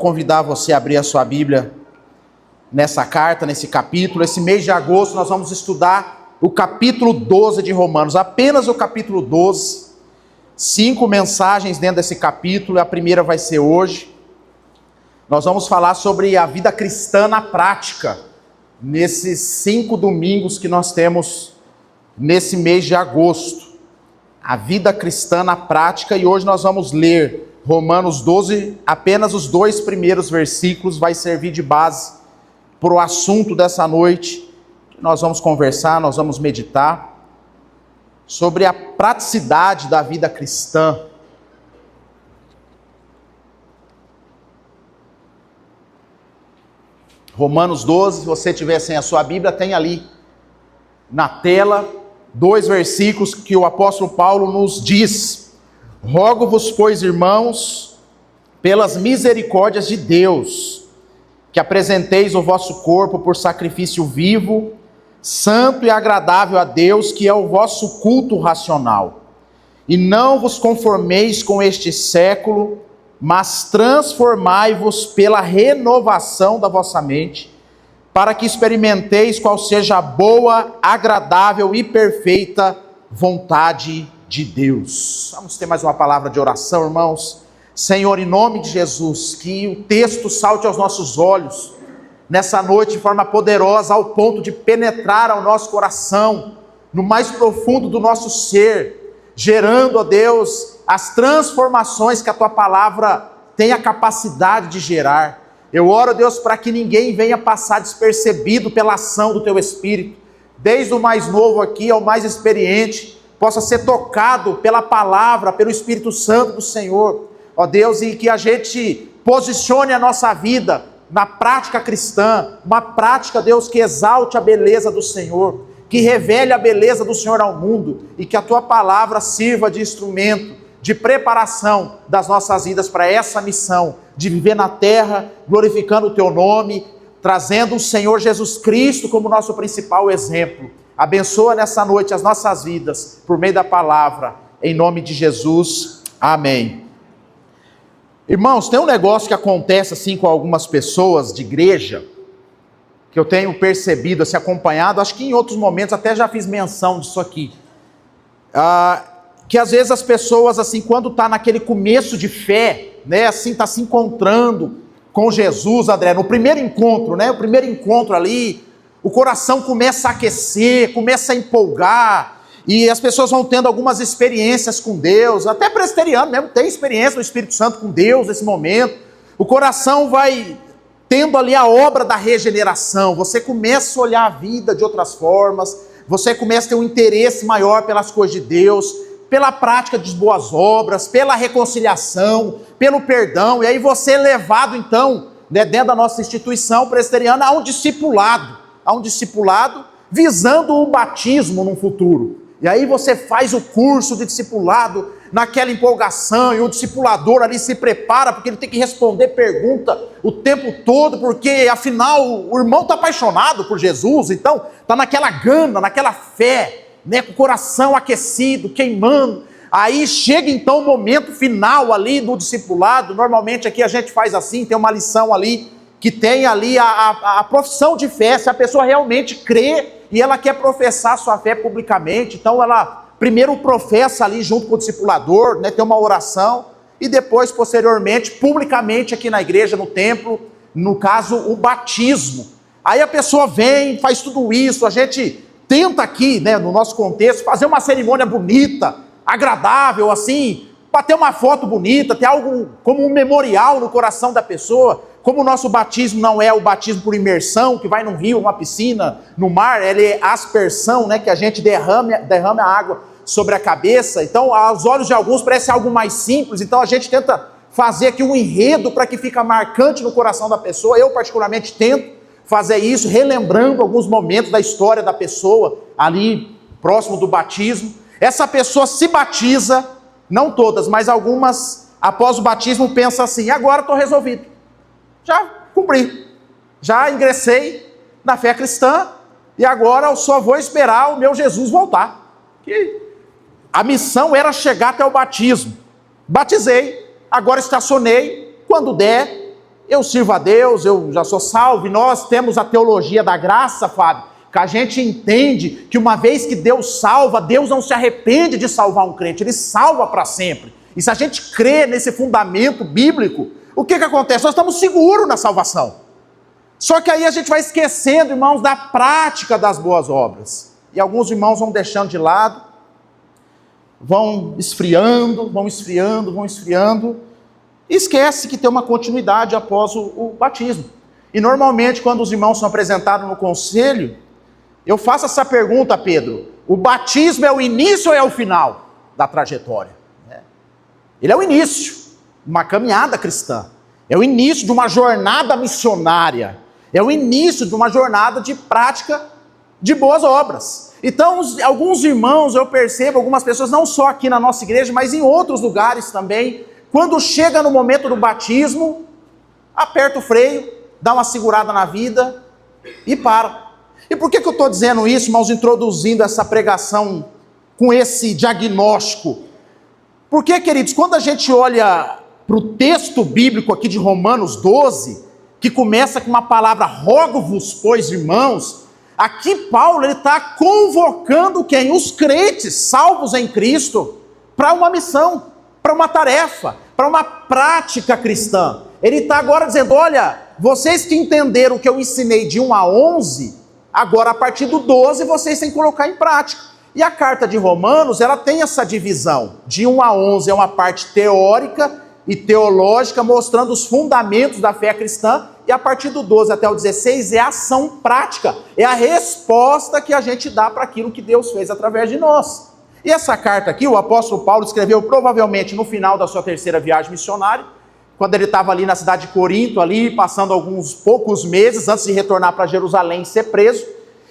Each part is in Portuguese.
Convidar você a abrir a sua Bíblia nessa carta, nesse capítulo. Esse mês de agosto nós vamos estudar o capítulo 12 de Romanos, apenas o capítulo 12. 5 mensagens dentro desse capítulo, a primeira vai ser hoje. Nós vamos falar sobre a vida cristã na prática, nesses 5 domingos que nós temos nesse mês de agosto. A vida cristã na prática, e hoje nós vamos ler Romanos 12, apenas os 2 primeiros versículos, vai servir de base para o assunto dessa noite. Nós vamos conversar, nós vamos meditar sobre a praticidade da vida cristã. Romanos 12, se você tiver sem a sua Bíblia, tem ali na tela 2 versículos que o apóstolo Paulo nos diz: rogo-vos, pois, irmãos, pelas misericórdias de Deus, que apresenteis o vosso corpo por sacrifício vivo, santo e agradável a Deus, que é o vosso culto racional. E não vos conformeis com este século, mas transformai-vos pela renovação da vossa mente, para que experimenteis qual seja a boa, agradável e perfeita vontade de Deus. Vamos ter mais uma palavra de oração, irmãos. Senhor, em nome de Jesus, que o texto salte aos nossos olhos nessa noite de forma poderosa, ao ponto de penetrar ao nosso coração, no mais profundo do nosso ser, gerando, ó Deus, as transformações que a Tua palavra tem a capacidade de gerar. Eu oro, Deus, para que ninguém venha passar despercebido pela ação do Teu Espírito, desde o mais novo aqui ao mais experiente, possa ser tocado pela palavra, pelo Espírito Santo do Senhor, ó Deus, e que a gente posicione a nossa vida na prática cristã, uma prática, Deus, que exalte a beleza do Senhor, que revele a beleza do Senhor ao mundo, e que a Tua palavra sirva de instrumento, de preparação das nossas vidas para essa missão, de viver na terra, glorificando o Teu nome, trazendo o Senhor Jesus Cristo como nosso principal exemplo. Abençoa nessa noite as nossas vidas, por meio da palavra, em nome de Jesus, amém. Irmãos, tem um negócio que acontece assim com algumas pessoas de igreja, que eu tenho percebido, assim, acompanhado, acho que em outros momentos até já fiz menção disso aqui, que às vezes as pessoas, assim, quando está naquele começo de fé, né, assim, está se encontrando com Jesus, André, no primeiro encontro, né, o primeiro encontro ali, o coração começa a aquecer, começa a empolgar, e as pessoas vão tendo algumas experiências com Deus, até presbiteriano mesmo tem experiência do Espírito Santo com Deus nesse momento. O coração vai tendo ali a obra da regeneração, você começa a olhar a vida de outras formas, você começa a ter um interesse maior pelas coisas de Deus, pela prática de boas obras, pela reconciliação, pelo perdão, e aí você é levado então, né, dentro da nossa instituição presbiteriana, a um discipulado visando o batismo no futuro. E aí você faz o curso de discipulado naquela empolgação, e o discipulador ali se prepara, porque ele tem que responder pergunta o tempo todo, porque afinal o irmão está apaixonado por Jesus, então está naquela gana, naquela fé, né, com o coração aquecido, queimando. Aí chega então o momento final ali do discipulado. Normalmente aqui a gente faz assim, tem uma lição ali, que tem ali a profissão de fé, se a pessoa realmente crê e ela quer professar sua fé publicamente, então ela primeiro professa ali junto com o discipulador, né, tem uma oração, e depois, posteriormente, publicamente aqui na igreja, no templo, no caso, o batismo. Aí a pessoa vem, faz tudo isso, a gente tenta aqui, né, no nosso contexto, fazer uma cerimônia bonita, agradável, assim, para ter uma foto bonita, ter algo como um memorial no coração da pessoa. Como o nosso batismo não é o batismo por imersão, que vai num rio, numa piscina, no mar, ele é aspersão, né, que a gente derrama a água sobre a cabeça. Então, aos olhos de alguns parece algo mais simples, então a gente tenta fazer aqui um enredo para que fica marcante no coração da pessoa. Eu particularmente tento fazer isso, relembrando alguns momentos da história da pessoa, ali próximo do batismo. Essa pessoa se batiza, não todas, mas algumas, após o batismo, pensam assim: agora estou resolvido. Já cumpri, já ingressei na fé cristã e agora eu só vou esperar o meu Jesus voltar. Que a missão era chegar até o batismo. Batizei, agora estacionei, quando der, eu sirvo a Deus, eu já sou salvo, e nós temos a teologia da graça, Fábio, que a gente entende que uma vez que Deus salva, Deus não se arrepende de salvar um crente, Ele salva para sempre. E se a gente crê nesse fundamento bíblico, o que acontece? Nós estamos seguros na salvação. Só que aí a gente vai esquecendo, irmãos, da prática das boas obras. E alguns irmãos vão deixando de lado, vão esfriando, e esquece que tem uma continuidade após o batismo. E normalmente, quando os irmãos são apresentados no conselho, eu faço essa pergunta, Pedro: o batismo é o início ou é o final da trajetória? Ele é o início de uma caminhada cristã, é o início de uma jornada missionária, é o início de uma jornada de prática de boas obras. Então, alguns irmãos, eu percebo, algumas pessoas, não só aqui na nossa igreja, mas em outros lugares também, quando chega no momento do batismo, aperta o freio, dá uma segurada na vida e para. E por que eu estou dizendo isso, irmãos, introduzindo essa pregação com esse diagnóstico? Porque, queridos, quando a gente olha para o texto bíblico aqui de Romanos 12, que começa com uma palavra, rogo-vos, pois, irmãos, aqui Paulo está convocando quem? Os crentes salvos em Cristo para uma missão, para uma tarefa, para uma prática cristã. Ele está agora dizendo: olha, vocês que entenderam o que eu ensinei de 1 a 11, agora a partir do 12 vocês têm que colocar em prática. E a carta de Romanos, ela tem essa divisão, de 1 a 11 é uma parte teórica e teológica, mostrando os fundamentos da fé cristã, e a partir do 12 até o 16 é a ação prática, é a resposta que a gente dá para aquilo que Deus fez através de nós. E essa carta aqui, o apóstolo Paulo escreveu provavelmente no final da sua terceira viagem missionária, quando ele estava ali na cidade de Corinto, ali passando alguns poucos meses antes de retornar para Jerusalém e ser preso.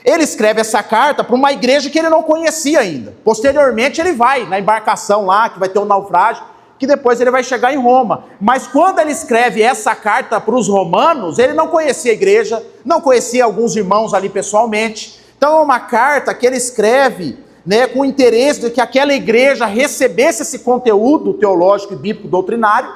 Ele escreve essa carta para uma igreja que ele não conhecia ainda. Posteriormente ele vai na embarcação lá, que vai ter um naufrágio, que depois ele vai chegar em Roma. Mas quando ele escreve essa carta para os romanos, ele não conhecia a igreja, não conhecia alguns irmãos ali pessoalmente. Então é uma carta que ele escreve, com o interesse de que aquela igreja recebesse esse conteúdo teológico e bíblico doutrinário,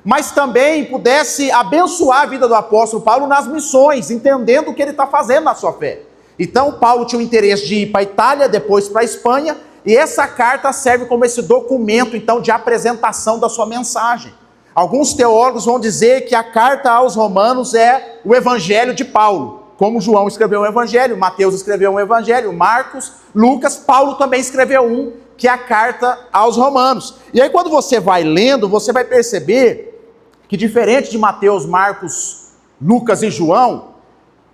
mas também pudesse abençoar a vida do apóstolo Paulo nas missões, entendendo o que ele está fazendo na sua fé. Então Paulo tinha o interesse de ir para a Itália, depois para a Espanha, e essa carta serve como esse documento, então, de apresentação da sua mensagem. Alguns teólogos vão dizer que a carta aos romanos é o evangelho de Paulo, como João escreveu um evangelho, Mateus escreveu um evangelho, Marcos, Lucas, Paulo também escreveu um, que é a carta aos romanos. E aí quando você vai lendo, você vai perceber que, diferente de Mateus, Marcos, Lucas e João,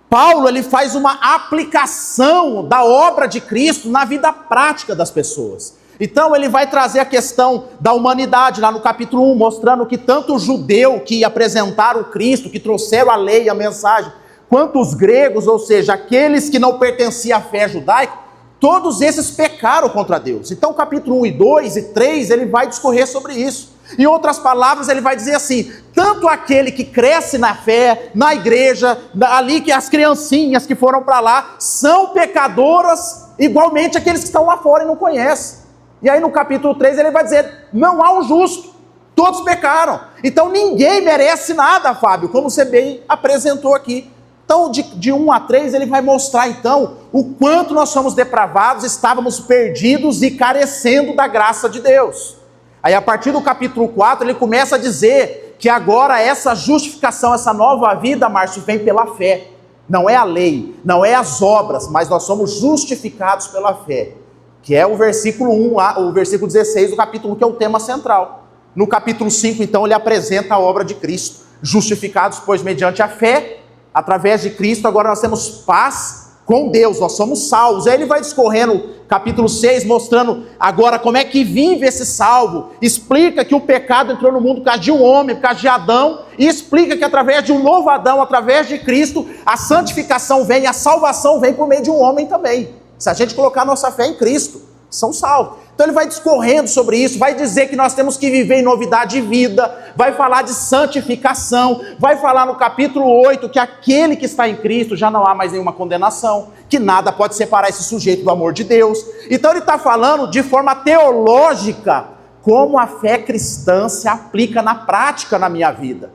Paulo ele faz uma aplicação da obra de Cristo na vida prática das pessoas. Então ele vai trazer a questão da humanidade lá no capítulo 1, mostrando que tanto o judeu que apresentaram o Cristo, que trouxeram a lei e a mensagem, quanto os gregos, ou seja, aqueles que não pertenciam à fé judaica, todos esses pecaram contra Deus. Então capítulo 1 e 2 e 3 ele vai discorrer sobre isso. Em outras palavras, ele vai dizer assim: tanto aquele que cresce na fé, na igreja, ali que as criancinhas que foram para lá, são pecadoras, igualmente aqueles que estão lá fora e não conhecem. E aí no capítulo 3 ele vai dizer: não há um justo, todos pecaram. Então ninguém merece nada, Fábio, como você bem apresentou aqui. Então de 1 a 3 ele vai mostrar então o quanto nós somos depravados, estávamos perdidos e carecendo da graça de Deus. Aí a partir do capítulo 4 ele começa a dizer que agora essa justificação, essa nova vida, Márcio, vem pela fé. Não é a lei, não é as obras, mas nós somos justificados pela fé. Que é o versículo 1, o versículo 16 do capítulo 1, que é o tema central. No capítulo 5, então, ele apresenta a obra de Cristo. Justificados, pois, mediante a fé, através de Cristo, agora nós temos paz com Deus, nós somos salvos. Aí ele vai discorrendo, capítulo 6, mostrando agora como é que vive esse salvo. Explica que o pecado entrou no mundo por causa de um homem, por causa de Adão, e explica que através de um novo Adão, através de Cristo, a santificação vem, a salvação vem por meio de um homem também. Se a gente colocar nossa fé em Cristo, são salvos. Então ele vai discorrendo sobre isso, vai dizer que nós temos que viver em novidade de vida, vai falar de santificação, vai falar no capítulo 8 que aquele que está em Cristo já não há mais nenhuma condenação, que nada pode separar esse sujeito do amor de Deus. Então ele está falando de forma teológica como a fé cristã se aplica na prática na minha vida.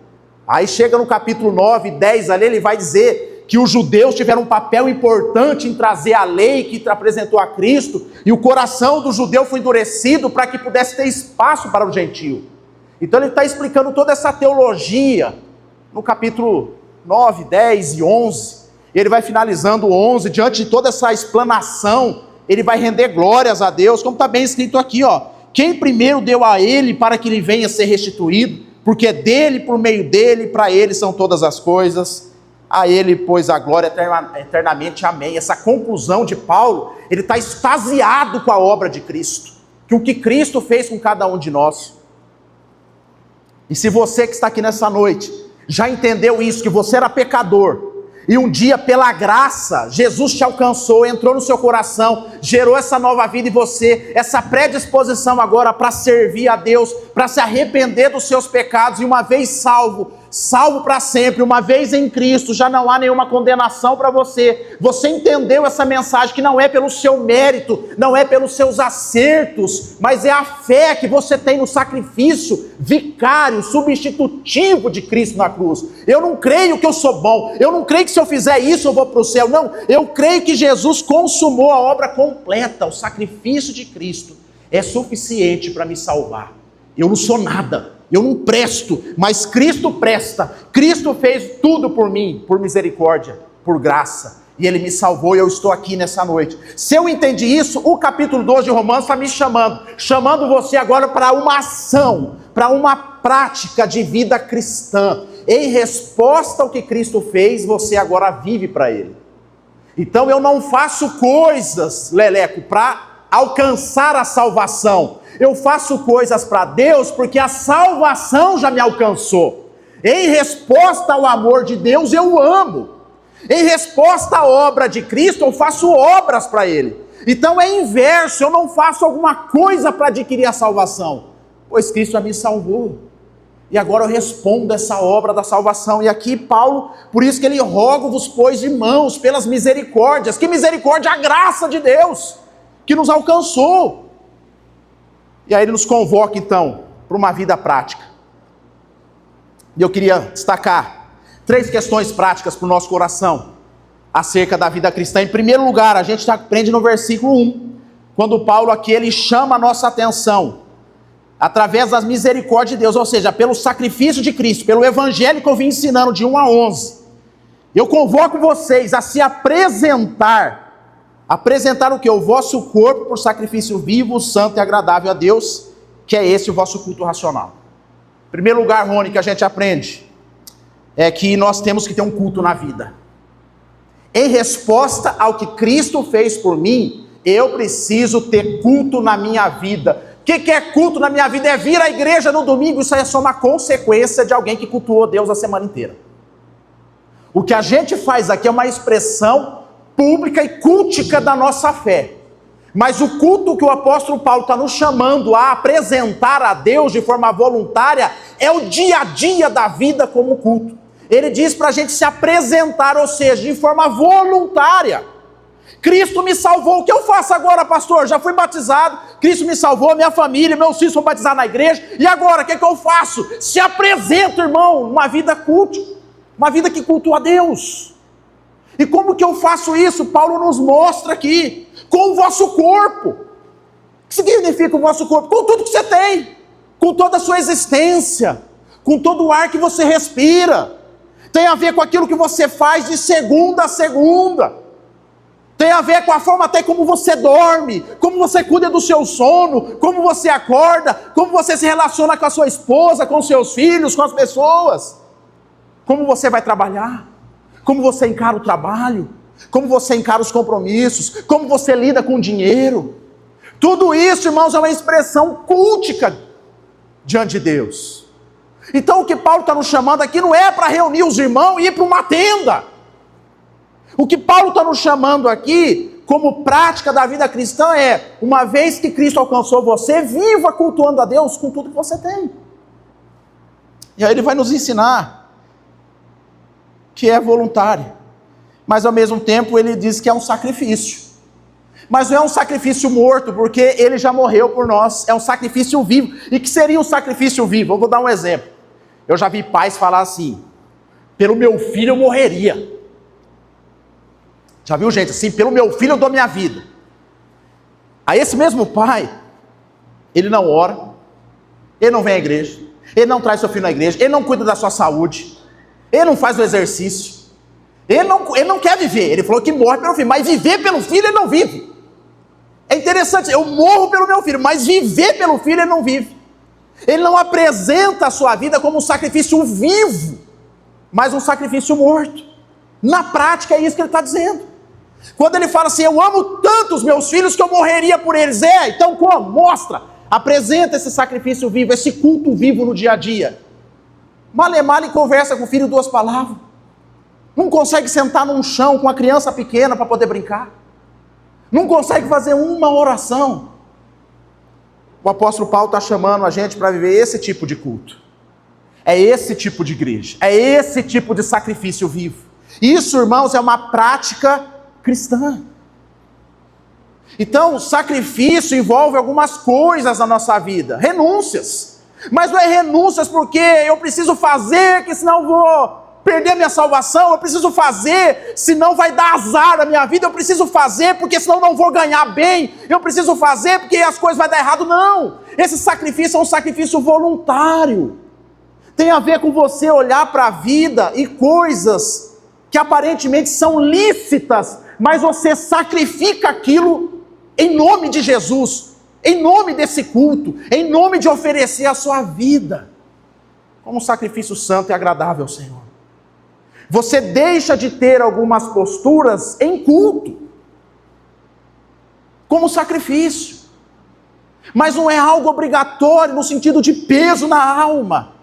Aí chega no capítulo 9, 10 ali, ele vai dizer que os judeus tiveram um papel importante em trazer a lei que apresentou a Cristo, e o coração do judeu foi endurecido para que pudesse ter espaço para o gentio. Então ele está explicando toda essa teologia no capítulo 9, 10 e 11. Ele vai finalizando o 11, diante de toda essa explanação, ele vai render glórias a Deus, como está bem escrito aqui, ó. Quem primeiro deu a ele para que ele venha ser restituído, porque dele, por meio dele, para ele são todas as coisas, a ele, pois, a glória eternamente, amém. Essa conclusão de Paulo, ele está extasiado com a obra de Cristo, que o que Cristo fez com cada um de nós. E se você que está aqui nessa noite, já entendeu isso, que você era pecador, e um dia, pela graça, Jesus te alcançou, entrou no seu coração, gerou essa nova vida em você, essa predisposição agora para servir a Deus, para se arrepender dos seus pecados, e uma vez salvo para sempre, uma vez em Cristo, já não há nenhuma condenação para você. Você entendeu essa mensagem, que não é pelo seu mérito, não é pelos seus acertos, mas é a fé que você tem no sacrifício vicário, substitutivo de Cristo na cruz. Eu não creio que eu sou bom, eu não creio que se eu fizer isso eu vou para o céu, não, eu creio que Jesus consumou a obra completa, o sacrifício de Cristo é suficiente para me salvar. Eu não sou nada, eu não presto, mas Cristo presta. Cristo fez tudo por mim, por misericórdia, por graça, e Ele me salvou, e eu estou aqui nessa noite. Se eu entendi isso, o capítulo 12 de Romanos está me chamando você agora para uma ação, para uma prática de vida cristã. Em resposta ao que Cristo fez, você agora vive para Ele. Então eu não faço coisas, Leleco, para alcançar a salvação. Eu faço coisas para Deus porque a salvação já me alcançou. Em resposta ao amor de Deus, eu amo. Em resposta à obra de Cristo, eu faço obras para Ele. Então é inverso, eu não faço alguma coisa para adquirir a salvação, pois Cristo já me salvou. E agora eu respondo essa obra da salvação. E aqui Paulo, por isso que ele rogo-vos, pois, irmãos, pelas misericórdias. Que misericórdia? A graça de Deus, que nos alcançou. E aí ele nos convoca então, para uma vida prática. E eu queria destacar 3 questões práticas para o nosso coração, acerca da vida cristã. Em primeiro lugar, a gente aprende no versículo 1, quando Paulo aqui, ele chama a nossa atenção, através das misericórdias de Deus, ou seja, pelo sacrifício de Cristo, pelo evangelho que eu vim ensinando de 1 a 11, eu convoco vocês a se apresentar o que? O vosso corpo por sacrifício vivo, santo e agradável a Deus, que é esse o vosso culto racional. Em primeiro lugar, Rony, que a gente aprende, é que nós temos que ter um culto na vida. Em resposta ao que Cristo fez por mim, eu preciso ter culto na minha vida. O que é culto na minha vida? É vir à igreja no domingo. Isso aí é só uma consequência de alguém que cultuou Deus a semana inteira. O que a gente faz aqui é uma expressão pública e cultica da nossa fé. Mas o culto que o apóstolo Paulo está nos chamando a apresentar a Deus de forma voluntária é o dia a dia da vida como culto. Ele diz para a gente se apresentar, ou seja, de forma voluntária. Cristo me salvou, o que eu faço agora, pastor? Já fui batizado, Cristo me salvou, minha família, meus filhos foram batizados na igreja, e agora, o que eu faço? Se apresenta, irmão, uma vida culto, uma vida que cultua a Deus. E como que eu faço isso? Paulo nos mostra aqui, com o vosso corpo. O que significa o vosso corpo? Com tudo que você tem, com toda a sua existência, com todo o ar que você respira. Tem a ver com aquilo que você faz de segunda a segunda. Tem a ver com a forma até como você dorme, como você cuida do seu sono, como você acorda, como você se relaciona com a sua esposa, com os seus filhos, com as pessoas. Como você vai trabalhar, como você encara o trabalho, como você encara os compromissos, como você lida com o dinheiro. Tudo isso, irmãos, é uma expressão cultica diante de Deus. Então o que Paulo está nos chamando aqui não é para reunir os irmãos e ir para uma tenda. O que Paulo está nos chamando aqui, como prática da vida cristã, é, uma vez que Cristo alcançou você, viva cultuando a Deus com tudo que você tem. E aí ele vai nos ensinar que é voluntário, mas ao mesmo tempo ele diz que é um sacrifício. Mas não é um sacrifício morto, porque ele já morreu por nós, é um sacrifício vivo. E que seria um sacrifício vivo? Eu vou dar um exemplo. Eu já vi pais falar assim: pelo meu filho eu morreria. Já viu gente assim? Pelo meu filho eu dou minha vida. Aí esse mesmo pai, ele não ora, ele não vem à igreja, ele não traz seu filho na igreja, ele não cuida da sua saúde, ele não faz o exercício, ele não quer viver. Ele falou que morre pelo filho, mas viver pelo filho ele não vive. É interessante, eu morro pelo meu filho, mas viver pelo filho ele não vive. Ele não apresenta a sua vida como um sacrifício vivo, mas um sacrifício morto. Na prática é isso que ele está dizendo. Quando ele fala assim: eu amo tanto os meus filhos que eu morreria por eles. Então como? Mostra, apresenta esse sacrifício vivo, esse culto vivo no dia a dia. Male conversa com o filho 2 palavras. Não consegue sentar num chão com uma criança pequena para poder brincar. Não consegue fazer uma oração. O apóstolo Paulo está chamando a gente para viver esse tipo de culto. É esse tipo de igreja. É esse tipo de sacrifício vivo. Isso, irmãos, é uma prática cristã. Então, sacrifício envolve algumas coisas na nossa vida. Renúncias. Mas não é renúncias porque eu preciso fazer, que senão eu vou perder minha salvação. Eu preciso fazer, senão vai dar azar na minha vida. Eu preciso fazer porque senão não vou ganhar bem. Eu preciso fazer porque as coisas vão dar errado. Não. Esse sacrifício é um sacrifício voluntário. Tem a ver com você olhar para a vida e coisas que aparentemente são lícitas, mas você sacrifica aquilo em nome de Jesus, em nome desse culto, em nome de oferecer a sua vida como um sacrifício santo e agradável ao Senhor. Você deixa de ter algumas posturas em culto, como sacrifício, mas não é algo obrigatório no sentido de peso na alma,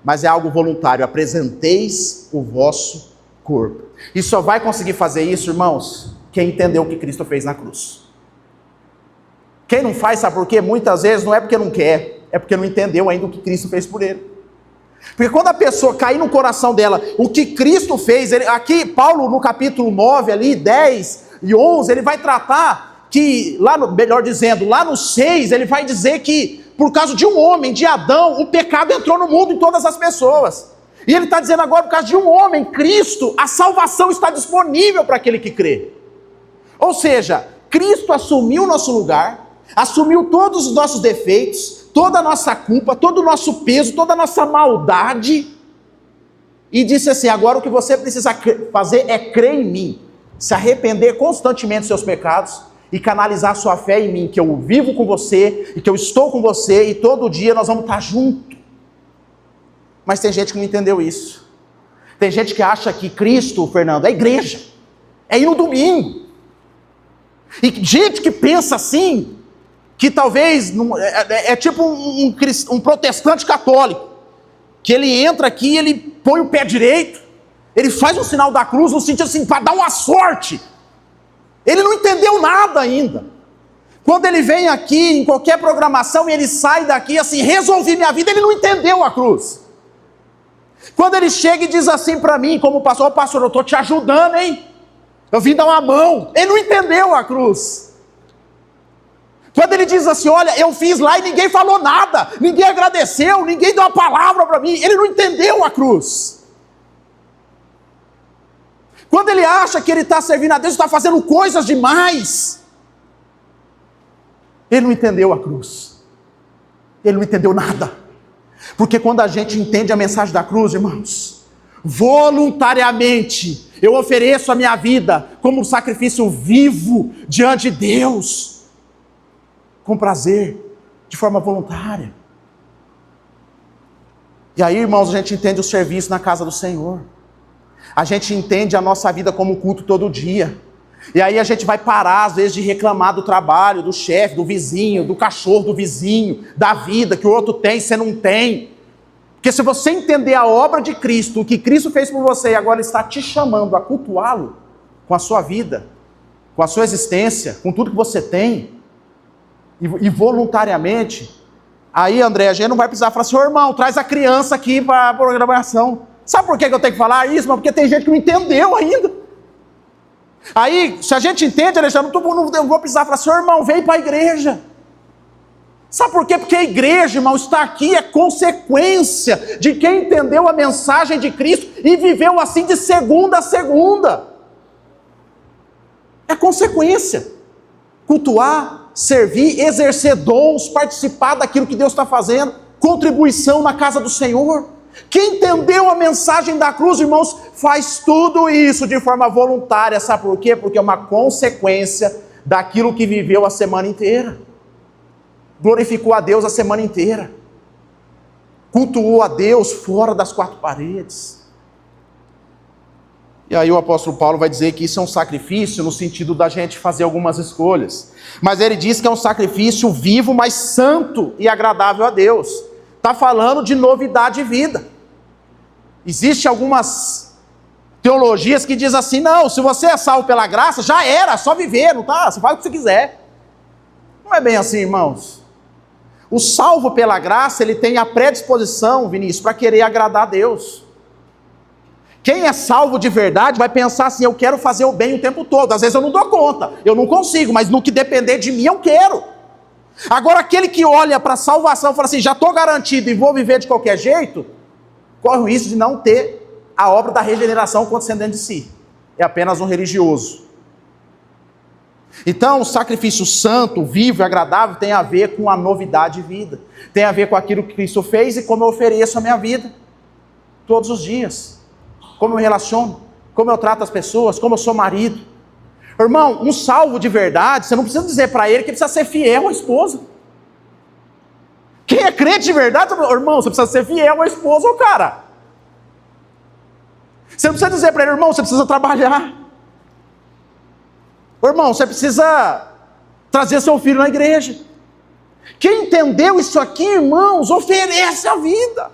mas é algo voluntário. Apresenteis o vosso corpo. E só vai conseguir fazer isso, irmãos, quem entendeu o que Cristo fez na cruz. Quem não faz, sabe por quê? Muitas vezes não é porque não quer, é porque não entendeu ainda o que Cristo fez por ele. Porque quando a pessoa cair no coração dela o que Cristo fez, aqui Paulo no capítulo 9, ali 10 e 11, ele vai tratar que, melhor dizendo, lá no 6, ele vai dizer que por causa de um homem, de Adão, o pecado entrou no mundo em todas as pessoas. E ele está dizendo agora, por causa de um homem, Cristo, a salvação está disponível para aquele que crê. Ou seja, Cristo assumiu o nosso lugar, assumiu todos os nossos defeitos, toda a nossa culpa, todo o nosso peso, toda a nossa maldade, e disse assim: agora o que você precisa fazer é crer em mim, se arrepender constantemente dos seus pecados, e canalizar sua fé em mim, que eu vivo com você, e que eu estou com você, e todo dia nós vamos estar juntos. Mas tem gente que não entendeu isso. Tem gente que acha que Cristo, Fernando, é igreja, é ir no domingo. E gente que pensa assim, que talvez é tipo um protestante católico, que ele entra aqui, ele põe o pé direito, ele faz um sinal da cruz no sentido assim, para dar uma sorte. Ele não entendeu nada ainda. Quando ele vem aqui em qualquer programação e ele sai daqui assim: resolvi minha vida, ele não entendeu a cruz. Quando ele chega e diz assim para mim, como pastor: ô pastor, eu estou te ajudando, hein? Eu vim dar uma mão. Ele não entendeu a cruz. Quando ele diz assim: olha, eu fiz lá e ninguém falou nada, ninguém agradeceu, ninguém deu uma palavra para mim, ele não entendeu a cruz. Quando ele acha que ele está servindo a Deus, está fazendo coisas demais, ele não entendeu a cruz. Ele não entendeu nada. Porque quando a gente entende a mensagem da cruz, irmãos, voluntariamente eu ofereço a minha vida como um sacrifício vivo diante de Deus, com prazer, de forma voluntária. E aí, irmãos, a gente entende o serviço na casa do Senhor. A gente entende a nossa vida como um culto todo dia. E aí a gente vai parar, às vezes, de reclamar do trabalho, do chefe, do vizinho, do cachorro do vizinho, da vida que o outro tem, você não tem. Porque se você entender a obra de Cristo, o que Cristo fez por você, e agora está te chamando a cultuá-lo com a sua vida, com a sua existência, com tudo que você tem, e voluntariamente, aí, André, a gente não vai precisar falar assim: ô irmão, traz a criança aqui para a programação. Sabe por que eu tenho que falar isso? Mas porque tem gente que não entendeu ainda. Aí, se a gente entende, Alexandre, não vou precisar falar: senhor irmão, vem para a igreja. Sabe por quê? Porque a igreja, irmão, está aqui, é consequência de quem entendeu a mensagem de Cristo e viveu assim de segunda a segunda. É consequência. Cultuar, servir, exercer dons, participar daquilo que Deus está fazendo, contribuição na casa do Senhor. Quem entendeu a mensagem da cruz, irmãos, faz tudo isso de forma voluntária. Sabe por quê? Porque é uma consequência daquilo que viveu a semana inteira. Glorificou a Deus a semana inteira, cultuou a Deus fora das quatro paredes. E aí o apóstolo Paulo vai dizer que isso é um sacrifício no sentido da gente fazer algumas escolhas, mas ele diz que é um sacrifício vivo, mas santo e agradável a Deus. Está falando de novidade de vida. Existem algumas teologias que dizem assim: não, se você é salvo pela graça, já era, só viver, não tá? Você faz o que você quiser. Não é bem assim, irmãos. O salvo pela graça, ele tem a predisposição, Vinícius, para querer agradar a Deus. Quem é salvo de verdade vai pensar assim: eu quero fazer o bem o tempo todo. Às vezes eu não dou conta, eu não consigo, mas no que depender de mim eu quero. Agora aquele que olha para a salvação e fala assim: já estou garantido e vou viver de qualquer jeito, corre o risco de não ter a obra da regeneração acontecendo dentro de si. É apenas um religioso. Então, o sacrifício santo, vivo e agradável tem a ver com a novidade de vida. Tem a ver com aquilo que Cristo fez e como eu ofereço a minha vida. Todos os dias. Como eu me relaciono, como eu trato as pessoas, como eu sou marido. Irmão, um salvo de verdade, você não precisa dizer para ele que precisa ser fiel à esposa. Quem é crente de verdade, irmão, você precisa ser fiel à esposa ou cara. Você não precisa dizer para ele: irmão, você precisa trabalhar. Irmão, você precisa trazer seu filho na igreja. Quem entendeu isso aqui, irmãos, oferece a vida.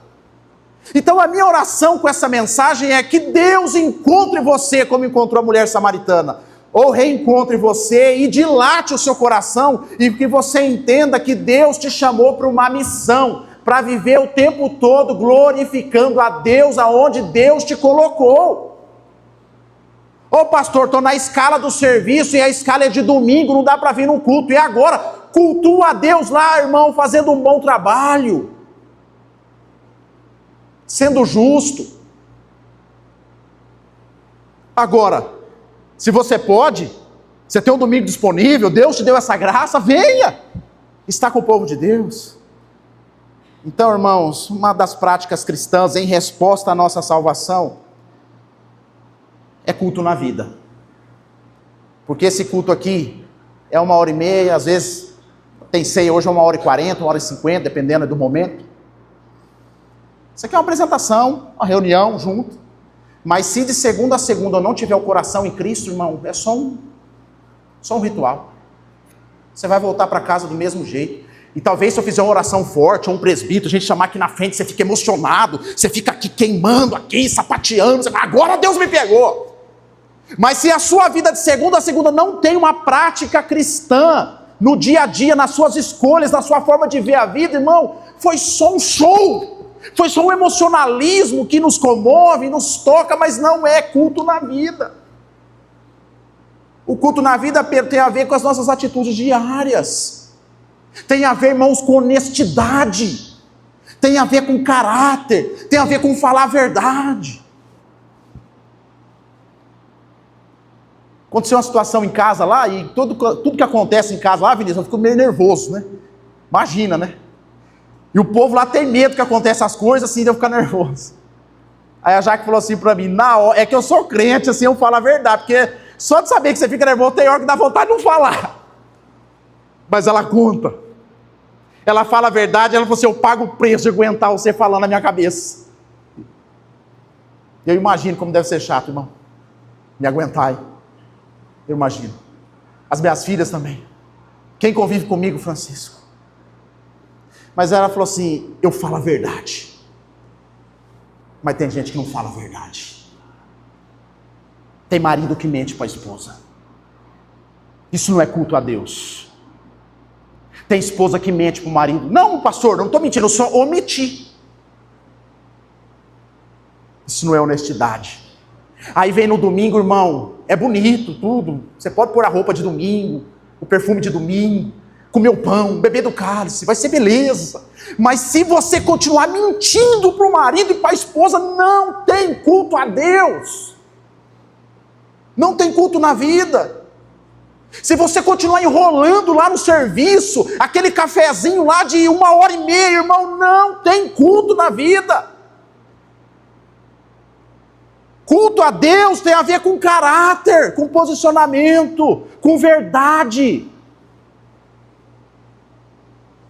Então a minha oração com essa mensagem é que Deus encontre você como encontrou a mulher samaritana, ou reencontre você e dilate o seu coração, e que você entenda que Deus te chamou para uma missão, para viver o tempo todo glorificando a Deus aonde Deus te colocou. Ô pastor, estou na escala do serviço e a escala é de domingo, não dá para vir no culto. E agora? Cultua a Deus lá, irmão, fazendo um bom trabalho, sendo justo. Agora, se você pode, você tem um domingo disponível, Deus te deu essa graça, venha, está com o povo de Deus. Então, irmãos, uma das práticas cristãs em resposta à nossa salvação é culto na vida. Porque esse culto aqui é 1h30, às vezes tem ceia hoje 1h40, 1h50, dependendo do momento. Isso aqui é uma apresentação, uma reunião junto. Mas se de segunda a segunda eu não tiver o coração em Cristo, irmão, é só um ritual. Você vai voltar para casa do mesmo jeito. E talvez se eu fizer uma oração forte, ou um presbítero, a gente chamar aqui na frente, você fica emocionado, você fica aqui queimando, aqui, sapateando, você fala: agora Deus me pegou. Mas se a sua vida de segunda a segunda não tem uma prática cristã, no dia a dia, nas suas escolhas, na sua forma de ver a vida, irmão, foi só um show, foi só um emocionalismo que nos comove, nos toca, mas não é culto na vida. O culto na vida tem a ver com as nossas atitudes diárias, tem a ver, irmãos, com honestidade, tem a ver com caráter, tem a ver com falar a verdade. Aconteceu uma situação em casa lá, e tudo que acontece em casa lá, Vinícius, eu fico meio nervoso, né? Imagina, né? E o povo lá tem medo que aconteçam as coisas, assim, de eu ficar nervoso. Aí a Jaque falou assim para mim: na hora, é que eu sou crente, assim, eu falo a verdade, porque só de saber que você fica nervoso, tem hora que dá vontade de não falar. Mas ela conta. Ela fala a verdade, ela falou assim: eu pago o preço de aguentar você falando na minha cabeça. Eu imagino como deve ser chato, irmão, me aguentar aí. Eu imagino. As minhas filhas também. Quem convive comigo, Francisco. Mas ela falou assim: eu falo a verdade. Mas tem gente que não fala a verdade. Tem marido que mente para a esposa. Isso não é culto a Deus. Tem esposa que mente para o marido. Não, pastor, não estou mentindo, eu só omiti. Isso não é honestidade. Aí vem no domingo, irmão, é bonito tudo, você pode pôr a roupa de domingo, o perfume de domingo, comer o pão, beber do cálice, vai ser beleza. Mas se você continuar mentindo para o marido e para a esposa, não tem culto a Deus. Não tem culto na vida. Se você continuar enrolando lá no serviço, aquele cafezinho lá de 1h30, irmão, não tem culto na vida. Culto a Deus tem a ver com caráter, com posicionamento, com verdade.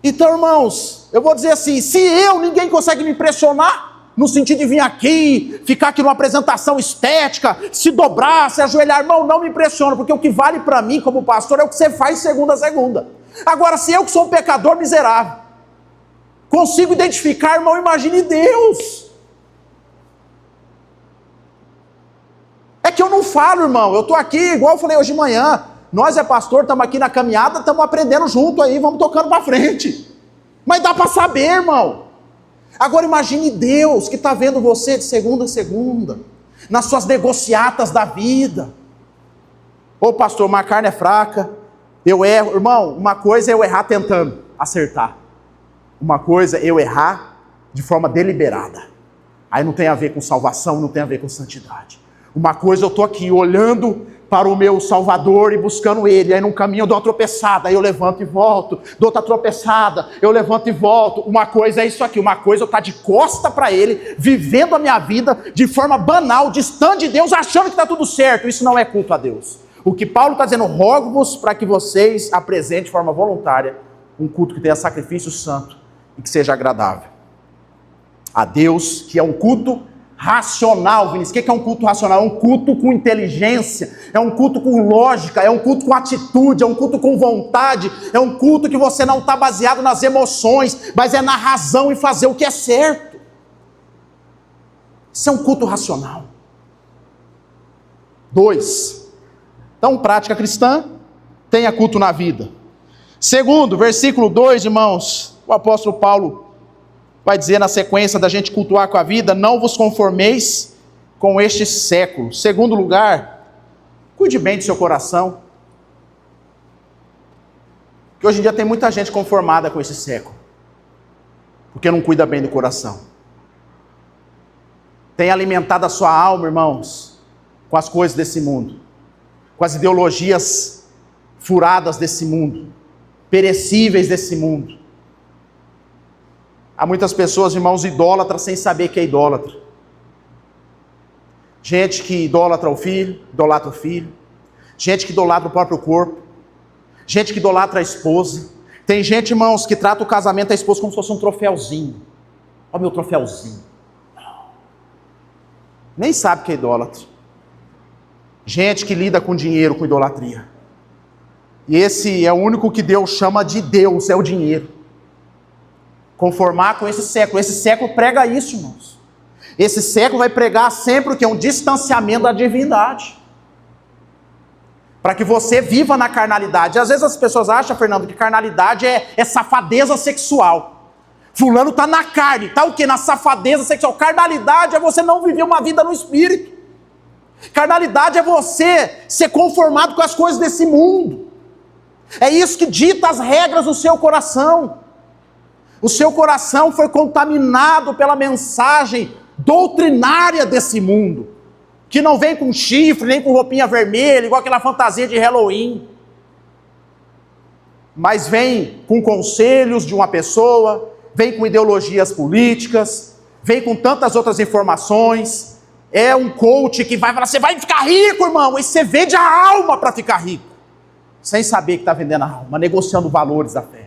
Então, irmãos, eu vou dizer assim, se ninguém consegue me impressionar, no sentido de vir aqui, ficar aqui numa apresentação estética, se dobrar, se ajoelhar, irmão, não me impressiona, porque o que vale para mim como pastor é o que você faz segunda a segunda. Agora, se eu que sou um pecador miserável, consigo identificar, irmão, imagine Deus. É que eu não falo, irmão, eu estou aqui, igual eu falei hoje de manhã, nós pastor, estamos aqui na caminhada, estamos aprendendo junto aí, vamos tocando para frente. Mas dá para saber, irmão. Agora imagine Deus que está vendo você de segunda a segunda, nas suas negociatas da vida. Ô pastor, minha carne é fraca, eu erro. Irmão, uma coisa é eu errar tentando acertar. Uma coisa é eu errar de forma deliberada. Aí não tem a ver com salvação, não tem a ver com santidade. Uma coisa eu estou aqui olhando para o meu Salvador e buscando Ele, aí num caminho eu dou uma tropeçada, aí eu levanto e volto, dou outra tropeçada, eu levanto e volto. Uma coisa é isso aqui, uma coisa eu estar de costa para Ele, vivendo a minha vida de forma banal, distante de Deus, achando que está tudo certo. Isso não é culto a Deus. O que Paulo está dizendo, rogo-vos para que vocês apresentem de forma voluntária um culto que tenha sacrifício santo e que seja agradável a Deus, que é um culto racional. Vinícius, o que é um culto racional? É um culto com inteligência, é um culto com lógica, é um culto com atitude, é um culto com vontade, é um culto que você não está baseado nas emoções, mas é na razão e fazer o que é certo. Isso é um culto racional. 2. Então, prática cristã, tenha culto na vida. Segundo, versículo 2, irmãos, o apóstolo Paulo vai dizer na sequência da gente cultuar com a vida, não vos conformeis com este século. Segundo lugar, cuide bem do seu coração. Porque hoje em dia tem muita gente conformada com esse século, porque não cuida bem do coração. Tem alimentado a sua alma, irmãos, com as coisas desse mundo, com as ideologias furadas desse mundo, perecíveis desse mundo. Há muitas pessoas, irmãos, idólatras sem saber que é idólatra. Gente que idolatra o filho, idolatra o filho. Gente que idolatra o próprio corpo. Gente que idolatra a esposa. Tem gente, irmãos, que trata o casamento da esposa como se fosse um troféuzinho. Olha o meu troféuzinho. Nem sabe que é idólatra. Gente que lida com dinheiro, com idolatria. E esse é o único que Deus chama de Deus, é o dinheiro. Conformar com esse século. Esse século prega isso, irmãos. Esse século vai pregar sempre o que é um distanciamento da divindade. Para que você viva na carnalidade. Às vezes as pessoas acham, Fernando, que carnalidade é safadeza sexual. Fulano está na carne, está o quê? Na safadeza sexual. Carnalidade é você não viver uma vida no espírito. Carnalidade é você ser conformado com as coisas desse mundo. É isso que dita as regras do seu coração. O seu coração foi contaminado pela mensagem doutrinária desse mundo, que não vem com chifre, nem com roupinha vermelha, igual aquela fantasia de Halloween, mas vem com conselhos de uma pessoa, vem com ideologias políticas, vem com tantas outras informações. É um coach que vai falar, você vai ficar rico, irmão, e você vende a alma para ficar rico, sem saber que está vendendo a alma, negociando valores da fé.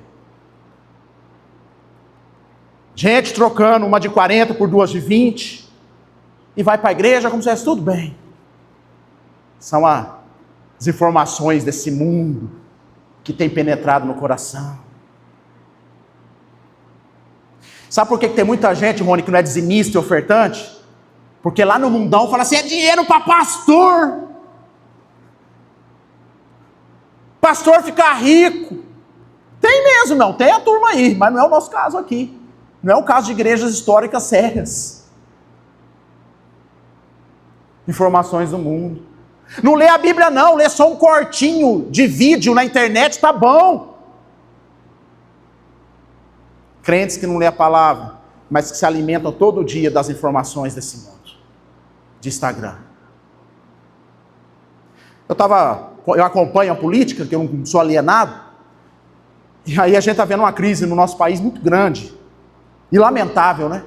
Gente trocando uma de 40 por 2 de 20, e vai para a igreja como se fosse tudo bem. São as informações desse mundo que tem penetrado no coração. Sabe por que tem muita gente, Rony, que não é dizimista e ofertante? Porque lá no mundão fala assim, é dinheiro para pastor. Pastor ficar rico. Tem mesmo, não, tem a turma aí, mas não é o nosso caso aqui. Não é o caso de igrejas históricas sérias. Informações do mundo. Não lê a Bíblia não, lê só um cortinho de vídeo na internet, tá bom. Crentes que não lê a palavra, mas que se alimentam todo dia das informações desse mundo, de Instagram. Eu acompanho a política, que eu não sou alienado, e aí a gente está vendo uma crise no nosso país muito grande, e lamentável, né?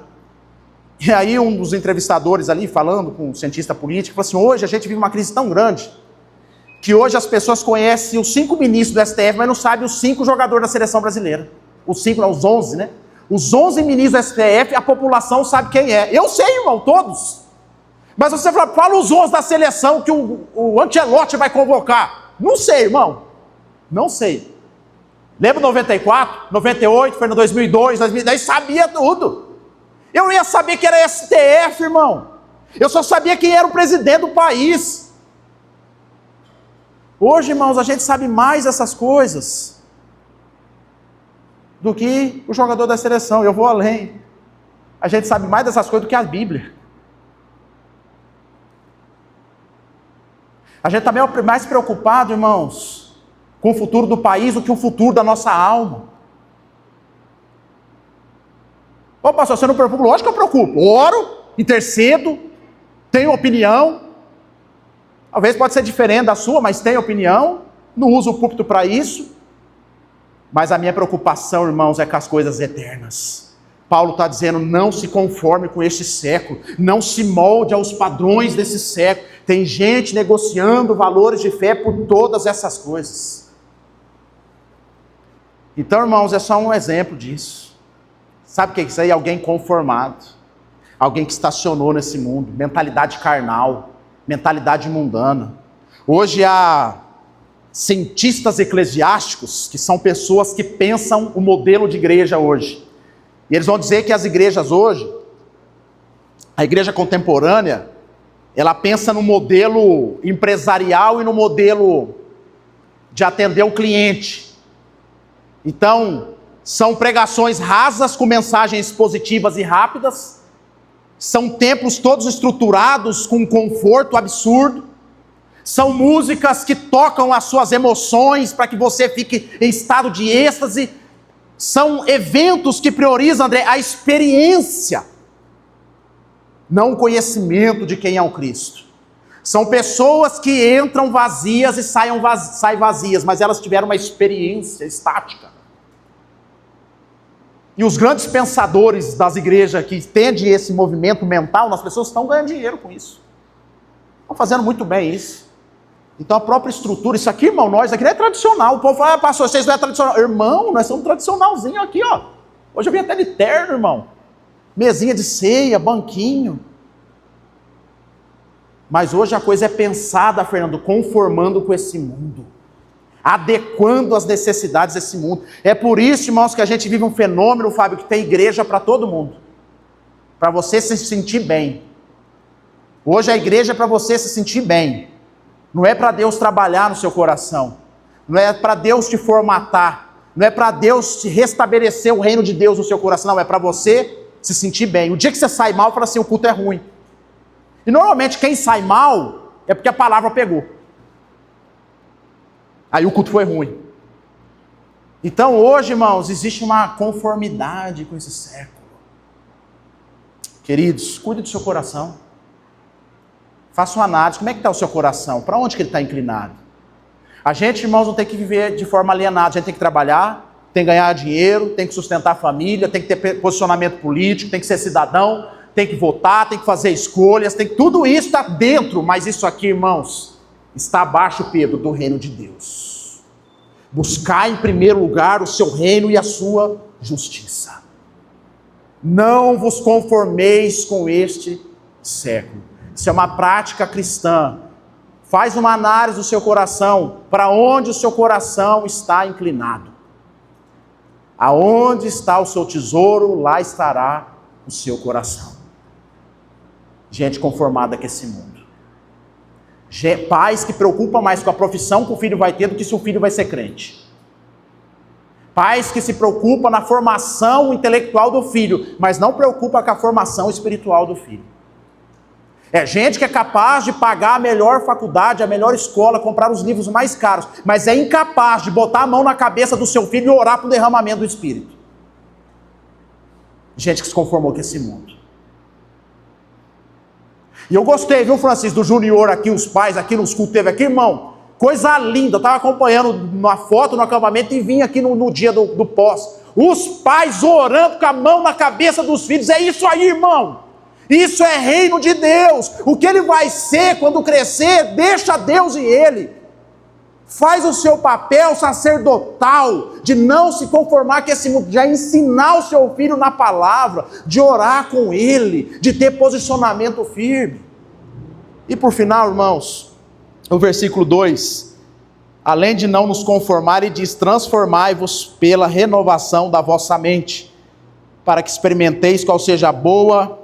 E aí um dos entrevistadores ali, falando com um cientista político, falou assim, hoje a gente vive uma crise tão grande, que hoje as pessoas conhecem os 5 ministros do STF, mas não sabem os 5 jogadores da seleção brasileira. Os 5, não, os 11, né? Os 11 ministros do STF, a população sabe quem é. Eu sei, irmão, todos. Mas você fala os 11 da seleção que o Ancelotti vai convocar. Não sei, irmão. Não sei. Lembra 94, 98, foi no 2002, 2010, sabia tudo. Eu não ia saber que era STF, irmão. Eu só sabia quem era o presidente do país. Hoje, irmãos, a gente sabe mais dessas coisas do que o jogador da seleção. Eu vou além. A gente sabe mais dessas coisas do que a Bíblia. A gente está mais preocupado, irmãos, com o futuro do país do que o futuro da nossa alma. Ô pastor, você não preocupa? Lógico que eu preocupo. Oro, intercedo, tenho opinião. Talvez pode ser diferente da sua, mas tenho opinião. Não uso o púlpito para isso. Mas a minha preocupação, irmãos, é com as coisas eternas. Paulo está dizendo, não se conforme com este século. Não se molde aos padrões desse século. Tem gente negociando valores de fé por todas essas coisas. Então, irmãos, é só um exemplo disso. Sabe o que é isso aí? Alguém conformado. Alguém que estacionou nesse mundo. Mentalidade carnal. Mentalidade mundana. Hoje há cientistas eclesiásticos, que são pessoas que pensam o modelo de igreja hoje. E eles vão dizer que as igrejas hoje, a igreja contemporânea, ela pensa no modelo empresarial e no modelo de atender o cliente. Então, são pregações rasas com mensagens positivas e rápidas, são templos todos estruturados com um conforto absurdo, são músicas que tocam as suas emoções para que você fique em estado de êxtase, são eventos que priorizam, André, a experiência, não o conhecimento de quem é o Cristo. São pessoas que entram vazias e saem vazias, mas elas tiveram uma experiência estática. E os grandes pensadores das igrejas que entendem esse movimento mental nas pessoas estão ganhando dinheiro com isso. Estão fazendo muito bem isso. Então a própria estrutura, isso aqui, irmão, nós aqui não é tradicional. O povo fala, pastor, vocês não é tradicional. Irmão, nós somos tradicionalzinho aqui, ó. Hoje eu vim até de terno, irmão. Mesinha de ceia, banquinho. Mas hoje a coisa é pensada, Fernando, conformando com esse mundo. Adequando as necessidades desse mundo. É por isso, irmãos, que a gente vive um fenômeno, Fábio, que tem igreja para todo mundo. Para você se sentir bem. Hoje a igreja é para você se sentir bem. Não é para Deus trabalhar no seu coração. Não é para Deus te formatar. Não é para Deus te restabelecer o reino de Deus no seu coração. Não, é para você se sentir bem. O dia que você sai mal, fala assim, o culto é ruim. E normalmente quem sai mal é porque a palavra pegou. Aí o culto foi ruim. Então hoje, irmãos, existe uma conformidade com esse século. Queridos, cuide do seu coração. Faça uma análise, como é que está o seu coração? Para onde que ele está inclinado? A gente, irmãos, não tem que viver de forma alienada. A gente tem que trabalhar, tem que ganhar dinheiro, tem que sustentar a família, tem que ter posicionamento político, tem que ser cidadão, tem que votar, tem que fazer escolhas, tudo isso está dentro, mas isso aqui, irmãos, está abaixo, Pedro, do reino de Deus. Buscar em primeiro lugar o seu reino e a sua justiça. Não vos conformeis com este século. Isso é uma prática cristã. Faz uma análise do seu coração, para onde o seu coração está inclinado. Aonde está o seu tesouro, lá estará o seu coração. Gente conformada com esse mundo. Pais que preocupam mais com a profissão que o filho vai ter do que se o filho vai ser crente. Pais que se preocupam na formação intelectual do filho, mas não preocupam com a formação espiritual do filho. É gente que é capaz de pagar a melhor faculdade, a melhor escola, comprar os livros mais caros, mas é incapaz de botar a mão na cabeça do seu filho e orar para o derramamento do Espírito. Gente que se conformou com esse mundo. E eu gostei, viu, Francisco, do Junior aqui, os pais aqui nos cultos, teve aqui, irmão, coisa linda, eu estava acompanhando uma foto no acampamento e vim aqui no dia do pós. Os pais orando com a mão na cabeça dos filhos, é isso aí, irmão. Isso é reino de Deus. O que ele vai ser quando crescer, deixa Deus e ele. Faz o seu papel sacerdotal, de não se conformar com esse mundo, de ensinar o seu filho na palavra, de orar com ele, de ter posicionamento firme. E por final, irmãos, o versículo 2, além de não nos conformar, ele diz, transformai-vos pela renovação da vossa mente, para que experimenteis qual seja a boa,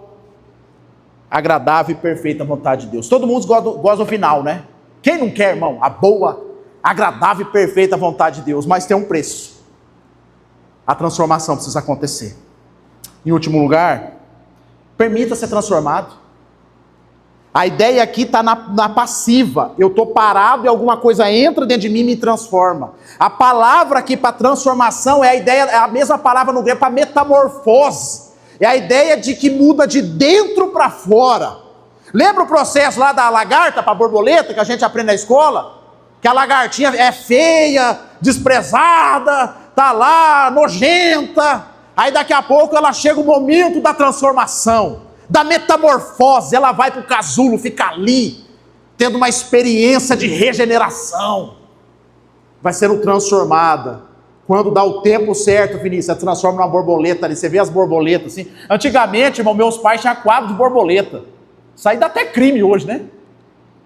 agradável e perfeita vontade de Deus. Todo mundo gosta do final, né? Quem não quer, irmão? A boa, agradável e perfeita vontade de Deus, mas tem um preço. A transformação precisa acontecer. Em último lugar, permita ser transformado. A ideia aqui está na passiva. Eu estou parado e alguma coisa entra dentro de mim e me transforma. A palavra aqui para transformação é a ideia, é a mesma palavra no grego para metamorfose. É a ideia de que muda de dentro para fora. Lembra o processo lá da lagarta para a borboleta que a gente aprende na escola? Que a lagartinha é feia, desprezada, tá lá, nojenta. Aí daqui a pouco ela chega o momento da transformação, da metamorfose. Ela vai para o casulo, fica ali, tendo uma experiência de regeneração. Vai sendo transformada. Quando dá o tempo certo, Vinícius, você transforma numa borboleta ali. Você vê as borboletas assim. Antigamente, irmão, meus pais tinham quadro de borboleta. Isso aí dá até crime hoje, né?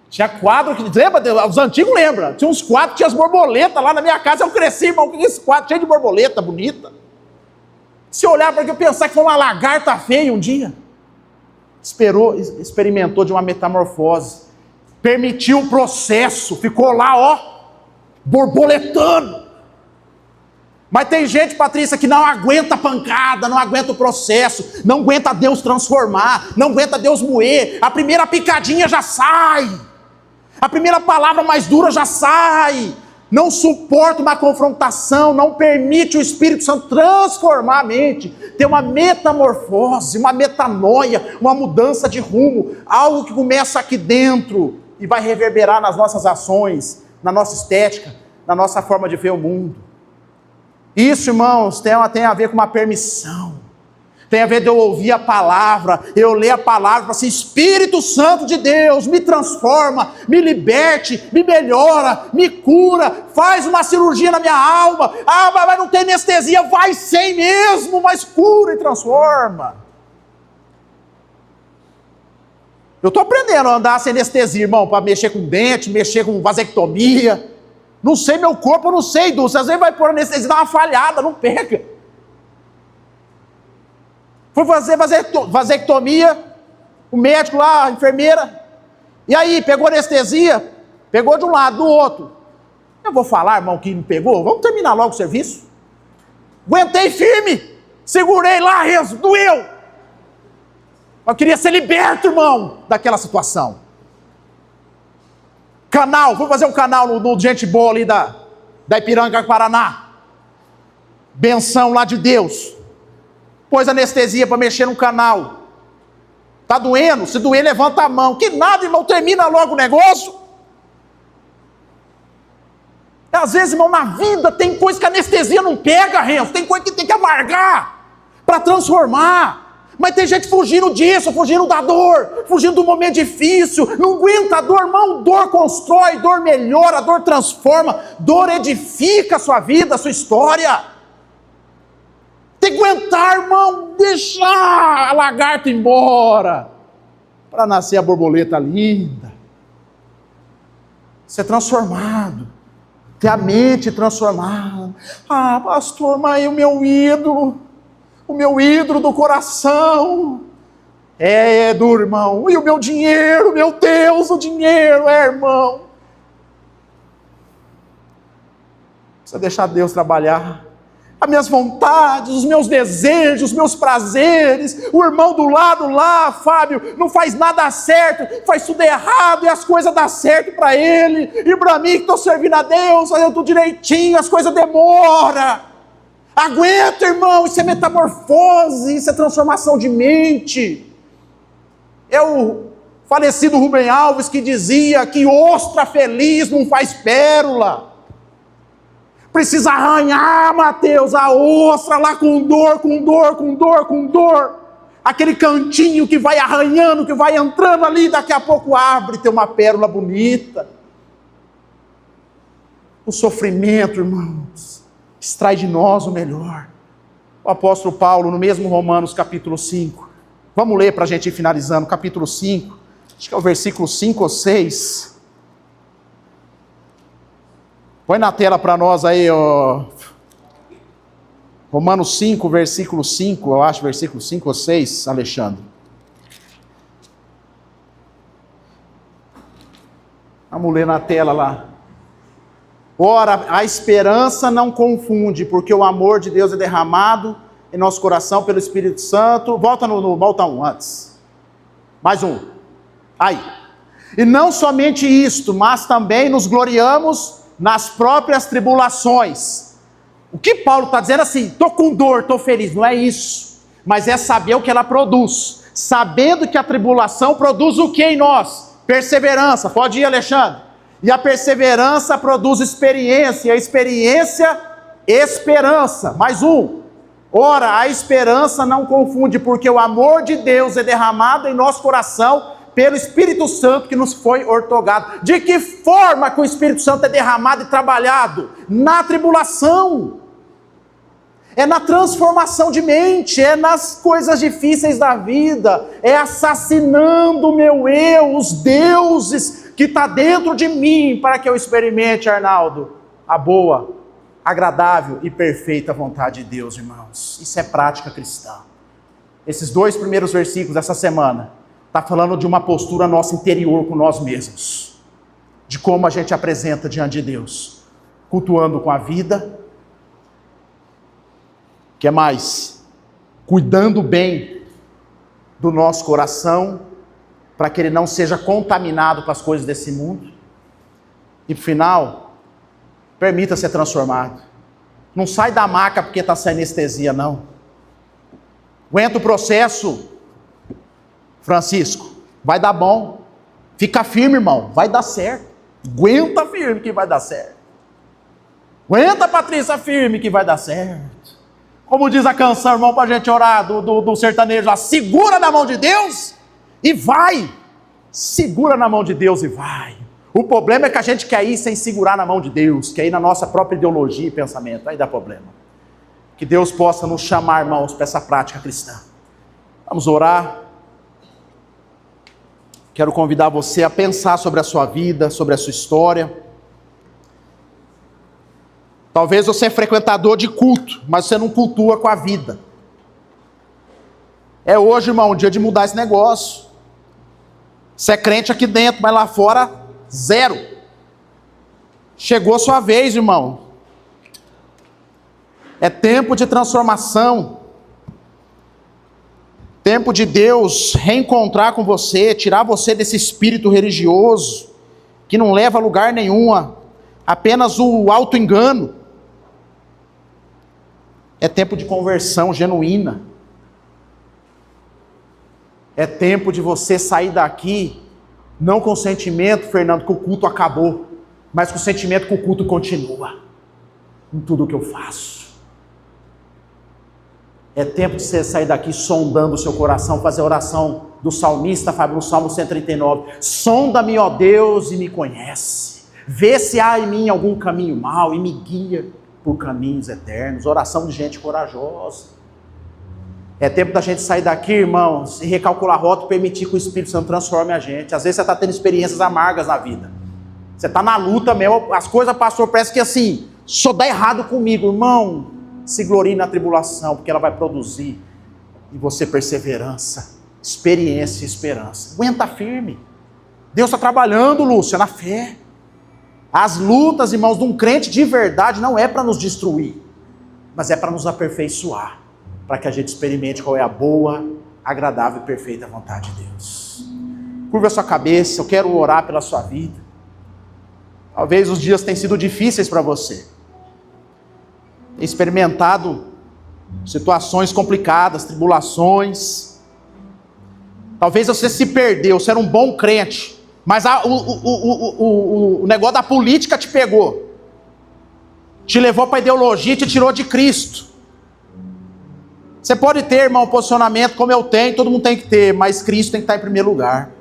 Tinha quadro, lembra? Os antigos lembram. Tinha uns quadros, tinha as borboletas lá na minha casa. Eu cresci, irmão, com esse quadro cheio de borboleta, bonita. Se olhar para que eu pensar que foi uma lagarta feia um dia. Experimentou de uma metamorfose. Permitiu o processo. Ficou lá, ó, borboletando. Mas tem gente, Patrícia, que não aguenta a pancada, não aguenta o processo, não aguenta Deus transformar, não aguenta Deus moer. A primeira picadinha já sai. A primeira palavra mais dura já sai. Não suporta uma confrontação, não permite o Espírito Santo transformar a mente, ter uma metamorfose, uma metanoia, uma mudança de rumo, algo que começa aqui dentro e vai reverberar nas nossas ações, na nossa estética, na nossa forma de ver o mundo. Isso, irmãos, tem a ver com uma permissão. Tem a ver de eu ouvir a palavra, eu ler a palavra, para assim, Espírito Santo de Deus, me transforma, me liberte, me melhora, me cura, faz uma cirurgia na minha alma. Ah, mas não tem anestesia, vai sem mesmo, mas cura e transforma. Eu estou aprendendo a andar sem anestesia, irmão, para mexer com dente, mexer com vasectomia. Não sei meu corpo, eu não sei, Dulce. Às vezes vai pôr anestesia, dá uma falhada, não pega. Fui fazer vasectomia, o médico lá, a enfermeira. E aí, pegou anestesia, pegou de um lado, do outro. Eu vou falar, irmão, que me pegou? Vamos terminar logo o serviço. Aguentei firme, segurei lá, Renzo, doeu. Eu queria ser liberto, irmão, daquela situação. Canal, fui fazer um canal no Gente Boa ali da Ipiranga, Paraná. Benção lá de Deus. Pôs anestesia para mexer no canal. Tá doendo? Se doer, levanta a mão. Que nada, irmão, termina logo o negócio. Às vezes, irmão, na vida tem coisa que a anestesia não pega, Renzo. Tem coisa que tem que amargar para transformar. Mas tem gente fugindo disso, fugindo da dor, fugindo do momento difícil, não aguenta a dor, irmão. Dor constrói, dor melhora, dor transforma, dor edifica a sua vida, a sua história. Tem que aguentar, irmão, deixar a lagarta embora, para nascer a borboleta linda, ser transformado, ter a mente transformada. Ah, pastor, mas o meu ídolo do coração é do irmão. E o meu dinheiro, meu Deus, o dinheiro irmão. Precisa deixar Deus trabalhar. As minhas vontades, os meus desejos, os meus prazeres. O irmão do lado lá, Fábio, não faz nada certo, faz tudo errado e as coisas dão certo para ele. E para mim que estou servindo a Deus, fazendo tudo direitinho, as coisas demoram. Aguenta, irmão, isso é metamorfose, isso é transformação de mente. É o falecido Rubem Alves que dizia que ostra feliz não faz pérola. Precisa arranhar, Mateus, a ostra lá com dor, com dor, com dor, com dor. Aquele cantinho que vai arranhando, que vai entrando ali, daqui a pouco abre, tem uma pérola bonita. O sofrimento, irmãos, extrai de nós o melhor. O apóstolo Paulo, no mesmo Romanos capítulo 5, vamos ler para a gente ir finalizando, capítulo 5, acho que é o versículo 5 ou 6. Põe na tela para nós aí, ó. Romanos 5, versículo 5, eu acho, versículo 5 ou 6, Alexandre. Vamos ler na tela lá. Ora, a esperança não confunde, porque o amor de Deus é derramado em nosso coração pelo Espírito Santo. Volta um antes. Mais um. Aí. E não somente isto, mas também nos gloriamos nas próprias tribulações. O que Paulo está dizendo assim, estou com dor, estou feliz, não é isso. Mas é saber o que ela produz. Sabendo que a tribulação produz o que em nós? Perseverança. Pode ir, Alexandre. E a perseverança produz experiência, e a experiência, esperança. Mais um. Ora, a esperança não confunde, porque o amor de Deus é derramado em nosso coração pelo Espírito Santo que nos foi outorgado. De que forma que o Espírito Santo é derramado e trabalhado? Na tribulação. É na transformação de mente, é nas coisas difíceis da vida, é assassinando o meu eu, os deuses que está dentro de mim, para que eu experimente, Arnaldo, a boa, agradável e perfeita vontade de Deus, irmãos. Isso é prática cristã. Esses 2 primeiros versículos dessa semana, está falando de uma postura nossa interior com nós mesmos, de como a gente apresenta diante de Deus, cultuando com a vida, que é mais, cuidando bem do nosso coração, para que ele não seja contaminado com as coisas desse mundo, e no final, permita ser transformado. Não sai da maca porque está sem anestesia, não. Aguenta o processo, Francisco, vai dar bom. Fica firme, irmão, vai dar certo. Aguenta firme que vai dar certo. Aguenta, Patrícia, firme que vai dar certo. Como diz a canção, irmão, para a gente orar do sertanejo lá, segura na mão de Deus e vai. Segura na mão de Deus e vai. O problema é que a gente quer ir sem segurar na mão de Deus, quer ir na nossa própria ideologia e pensamento, aí dá problema. Que Deus possa nos chamar, irmãos, para essa prática cristã. Vamos orar. Quero convidar você a pensar sobre a sua vida, sobre a sua história. Talvez você é frequentador de culto, mas você não cultua com a vida. É hoje, irmão, o dia de mudar esse negócio. Você é crente aqui dentro, mas lá fora, zero. Chegou a sua vez, irmão. É tempo de transformação. Tempo de Deus reencontrar com você, tirar você desse espírito religioso, que não leva a lugar nenhum, apenas o auto-engano. É tempo de conversão genuína. É tempo de você sair daqui, não com o sentimento, Fernando, que o culto acabou, mas com o sentimento que o culto continua, em tudo o que eu faço. É tempo de você sair daqui sondando o seu coração, fazer a oração do salmista, Fábio, no Salmo 139. Sonda-me, ó Deus, e me conhece. Vê se há em mim algum caminho mau e me guia por caminhos eternos. Oração de gente corajosa. É tempo da gente sair daqui, irmãos, e recalcular a rota e permitir que o Espírito Santo transforme a gente. Às vezes você está tendo experiências amargas na vida. Você está na luta mesmo, as coisas, pastor, parece que assim, só dá errado comigo, irmão. Se glorie na tribulação, porque ela vai produzir em você perseverança, experiência e esperança. Aguenta firme. Deus está trabalhando, Lúcia, na fé. As lutas, irmãos, de um crente de verdade não é para nos destruir, mas é para nos aperfeiçoar, para que a gente experimente qual é a boa, agradável e perfeita vontade de Deus. Curva a sua cabeça, eu quero orar pela sua vida. Talvez os dias tenham sido difíceis para você. experimentado situações complicadas, tribulações. Talvez você se perdeu, você era um bom crente, mas o negócio da política te pegou, te levou para a ideologia e te tirou de Cristo. Você pode ter, irmão, um posicionamento como eu tenho, todo mundo tem que ter, mas Cristo tem que estar em primeiro lugar.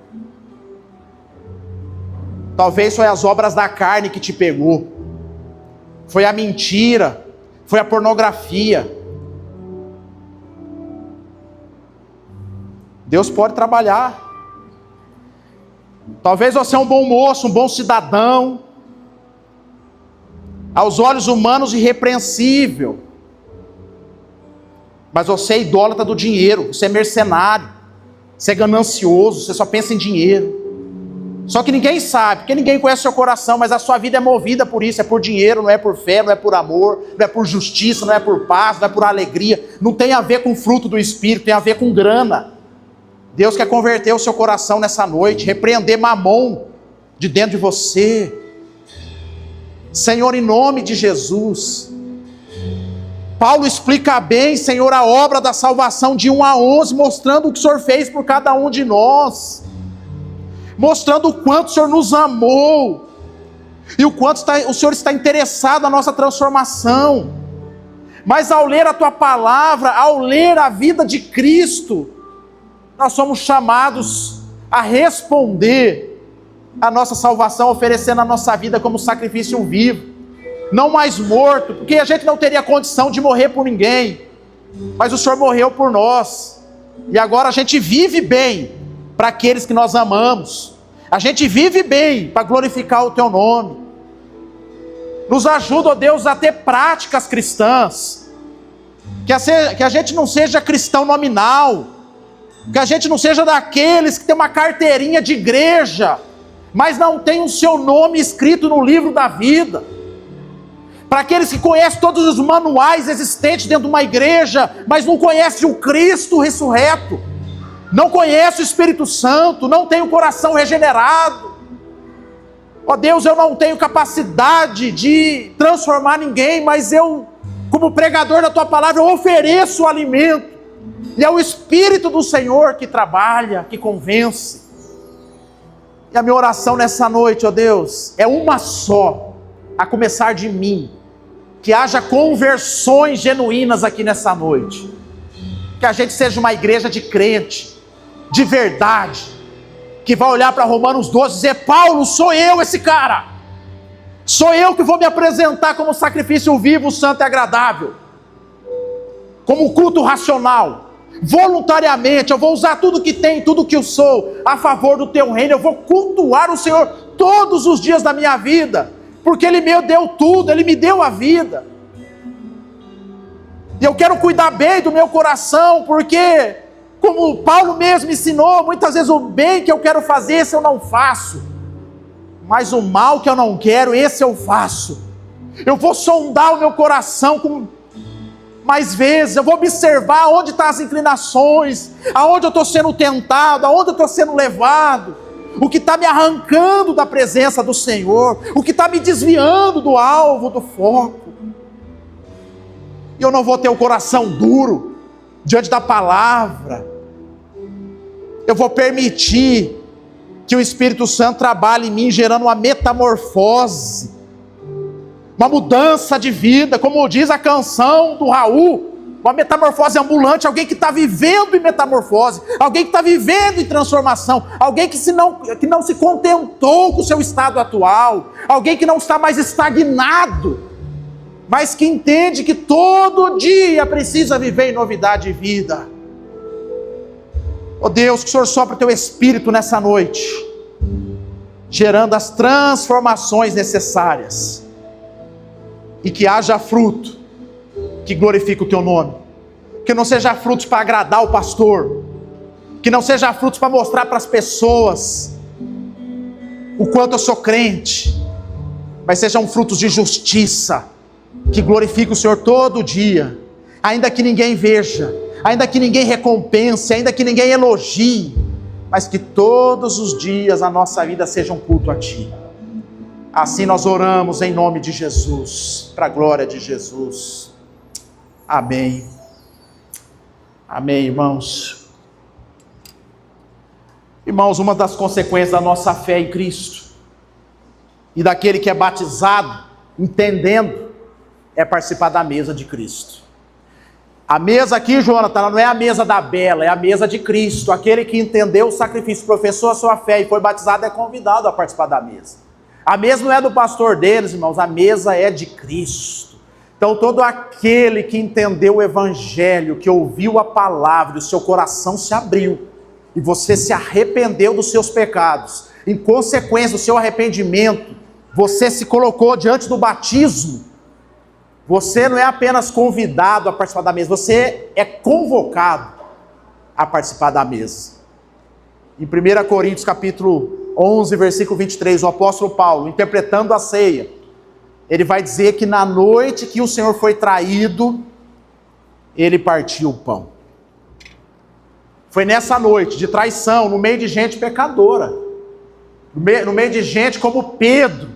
Talvez foi as obras da carne que te pegou, foi a mentira, foi a pornografia. Deus pode trabalhar. Talvez você é um bom moço, um bom cidadão, aos olhos humanos irrepreensível, mas você é idólatra do dinheiro, você é mercenário, você é ganancioso, você só pensa em dinheiro. Só que ninguém sabe, porque ninguém conhece o seu coração, mas a sua vida é movida por isso, é por dinheiro, não é por fé, não é por amor, não é por justiça, não é por paz, não é por alegria, não tem a ver com fruto do Espírito, tem a ver com grana. Deus quer converter o seu coração nessa noite, repreender Mamon de dentro de você. Senhor, em nome de Jesus. Paulo explica bem, Senhor, a obra da salvação de 1 a 11, mostrando o que o Senhor fez por cada um de nós, mostrando o quanto o Senhor nos amou, e o quanto o Senhor está interessado na nossa transformação. Mas ao ler a Tua palavra, ao ler a vida de Cristo, nós somos chamados a responder a nossa salvação, oferecendo a nossa vida como sacrifício vivo, não mais morto, porque a gente não teria condição de morrer por ninguém, mas o Senhor morreu por nós, e agora a gente vive bem para aqueles que nós amamos, a gente vive bem para glorificar o Teu nome. Nos ajuda, ó Deus, a ter práticas cristãs, que a gente não seja cristão nominal, que a gente não seja daqueles que tem uma carteirinha de igreja, mas não tem o seu nome escrito no livro da vida. Para aqueles que conhecem todos os manuais existentes dentro de uma igreja, mas não conhecem o Cristo ressurreto, não conhecem o Espírito Santo, não tem o coração regenerado. Ó Deus, eu não tenho capacidade de transformar ninguém, mas eu, como pregador da Tua palavra, eu ofereço o alimento. E é o Espírito do Senhor que trabalha, que convence. E a minha oração nessa noite, ó Deus, é uma só, a começar de mim, que haja conversões genuínas aqui nessa noite, que a gente seja uma igreja de crente, de verdade, que vai olhar para Romanos 12 e dizer: Paulo, sou eu esse cara, sou eu que vou me apresentar como sacrifício vivo, santo e agradável, como culto racional, voluntariamente. Eu vou usar tudo que tenho, tudo que eu sou, a favor do Teu reino. Eu vou cultuar o Senhor todos os dias da minha vida, porque Ele me deu tudo, Ele me deu a vida, e eu quero cuidar bem do meu coração, porque, como Paulo mesmo ensinou, muitas vezes o bem que eu quero fazer, esse eu não faço, mas o mal que eu não quero, esse eu faço. Eu vou sondar o meu coração com mais vezes, eu vou observar onde estão as inclinações, aonde eu estou sendo tentado, aonde eu estou sendo levado, o que está me arrancando da presença do Senhor, o que está me desviando do alvo, do foco. E eu não vou ter o coração duro diante da palavra. Eu vou permitir que o Espírito Santo trabalhe em mim, gerando uma metamorfose, uma mudança de vida, como diz a canção do Raul, uma metamorfose ambulante, alguém que está vivendo em metamorfose, alguém que está vivendo em transformação, alguém que não se contentou com o seu estado atual, alguém que não está mais estagnado, mas que entende que todo dia precisa viver em novidade de vida. Ó Deus, que o Senhor sopre o Teu Espírito nessa noite, gerando as transformações necessárias, e que haja fruto que glorifique o Teu nome, que não seja frutos para agradar o pastor, que não seja frutos para mostrar para as pessoas o quanto eu sou crente, mas sejam frutos de justiça, que glorifique o Senhor todo dia, ainda que ninguém veja, ainda que ninguém recompense, ainda que ninguém elogie, mas que todos os dias a nossa vida seja um culto a Ti. Assim nós oramos em nome de Jesus, para a glória de Jesus. Amém. Amém, irmãos. Irmãos, uma das consequências da nossa fé em Cristo e daquele que é batizado, entendendo, é participar da mesa de Cristo. A mesa aqui, Jonathan, não é a mesa da Bela, é a mesa de Cristo. Aquele que entendeu o sacrifício, professou a sua fé e foi batizado é convidado a participar da mesa. A mesa não é do pastor deles, irmãos, a mesa é de Cristo. Então todo aquele que entendeu o evangelho, que ouviu a palavra, o seu coração se abriu, e você se arrependeu dos seus pecados, em consequência do seu arrependimento, você se colocou diante do batismo. Você não é apenas convidado a participar da mesa, você é convocado a participar da mesa. Em 1 Coríntios capítulo 11, versículo 23, o apóstolo Paulo, interpretando a ceia, ele vai dizer que na noite que o Senhor foi traído, ele partiu o pão. Foi nessa noite de traição, no meio de gente pecadora, no meio de gente como Pedro,